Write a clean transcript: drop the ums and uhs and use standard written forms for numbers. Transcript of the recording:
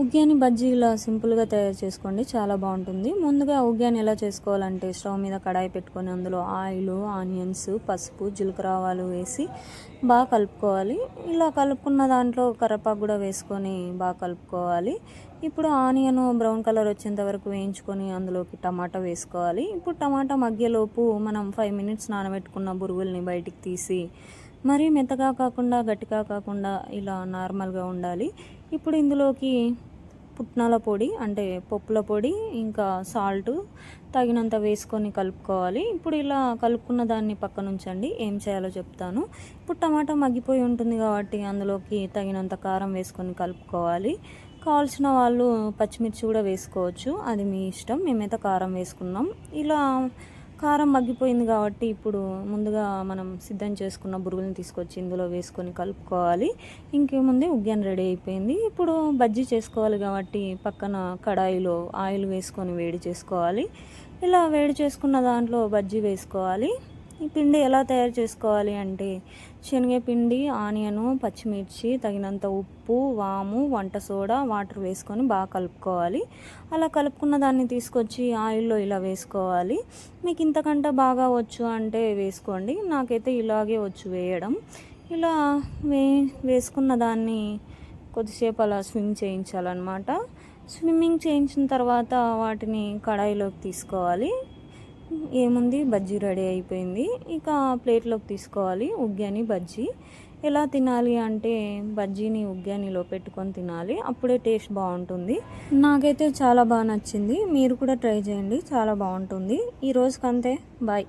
ఉగ్యాని బజ్జీ ఇలా సింపుల్గా తయారు చేసుకోండి, చాలా బాగుంటుంది. ముందుగా ఉగ్యాని ఎలా చేసుకోవాలంటే స్టవ్ మీద కడాయి పెట్టుకొని అందులో ఆయిల్, ఆనియన్స్, పసుపు, జీలకర్ర ఆవాలు వేసి బాగా కలుపుకోవాలి. ఇలా కలుపుకున్న దాంట్లో కరివేపాకు కూడా వేసుకొని బాగా కలుపుకోవాలి. ఇప్పుడు ఆనియన్ బ్రౌన్ కలర్ వచ్చేంత వరకు వేయించుకొని అందులోకి టమాటా వేసుకోవాలి. ఇప్పుడు టమాటా మగ్గేలోపు మనం 5 మినిట్స్ నానబెట్టుకున్న బురుగుల్ని బయటికి తీసి మరీ మెత్తగా కాకుండా గట్టిగా కాకుండా ఇలా నార్మల్గా ఉండాలి. ఇప్పుడు ఇందులోకి పుట్నాల పొడి అంటే పప్పుల పొడి ఇంకా సాల్ట్ తగినంత వేసుకొని కలుపుకోవాలి. ఇప్పుడు ఇలా కలుపుకున్న దాన్ని పక్కన ఉంచండి, ఏం చేయాలో చెప్తాను. ఇప్పుడు టమాటా మగ్గిపోయి ఉంటుంది కాబట్టి అందులోకి తగినంత కారం వేసుకొని కలుపుకోవాలి. కావాల్సిన వాళ్ళు పచ్చిమిర్చి కూడా వేసుకోవచ్చు, అది మీ ఇష్టం. మేమైతే కారం వేసుకున్నాం. ఇలా కారం మగ్గిపోయింది కాబట్టి ఇప్పుడు ముందుగా మనం సిద్ధం చేసుకున్న బురుగులను తీసుకొచ్చి ఇందులో వేసుకొని కలుపుకోవాలి. ఇంకేముంది, ఉగ్యాన్ రెడీ అయిపోయింది. ఇప్పుడు బజ్జీ చేసుకోవాలి కాబట్టి పక్కన కడాయిలో ఆయిల్ వేసుకొని వేడి చేసుకోవాలి. ఇలా వేడి చేసుకున్న దాంట్లో బజ్జీ వేసుకోవాలి. ఈ పిండి ఎలా తయారు చేసుకోవాలి అంటే శనగపిండి, ఆనియను, పచ్చిమిర్చి, తగినంత ఉప్పు, వాము, వంట సోడా, వాటర్ వేసుకొని బాగా కలుపుకోవాలి. అలా కలుపుకున్న దాన్ని తీసుకొచ్చి ఆయిల్లో ఇలా వేసుకోవాలి. మీకు ఇంతకంటే బాగా వచ్చు అంటే వేసుకోండి, నాకైతే ఇలాగే వచ్చు వేయడం. ఇలా వేసుకున్న దాన్ని కొద్దిసేపు అలా స్విమ్ చేయించాలన్నమాట. స్విమ్మింగ్ చేయించిన తర్వాత వాటిని కడాయిలోకి తీసుకోవాలి. ఏముంది, బజ్జీ రెడీ అయిపోయింది. ఇక ప్లేట్లోకి తీసుకోవాలి ఉగ్యాని బజ్జీ. ఎలా తినాలి అంటే బజ్జీని ఉగ్యానిలో పెట్టుకొని తినాలి, అప్పుడే టేస్ట్ బాగుంటుంది. నాకైతే చాలా బాగా నచ్చింది, మీరు కూడా ట్రై చేయండి, చాలా బాగుంటుంది. ఈ రోజుకంతే, బాయ్.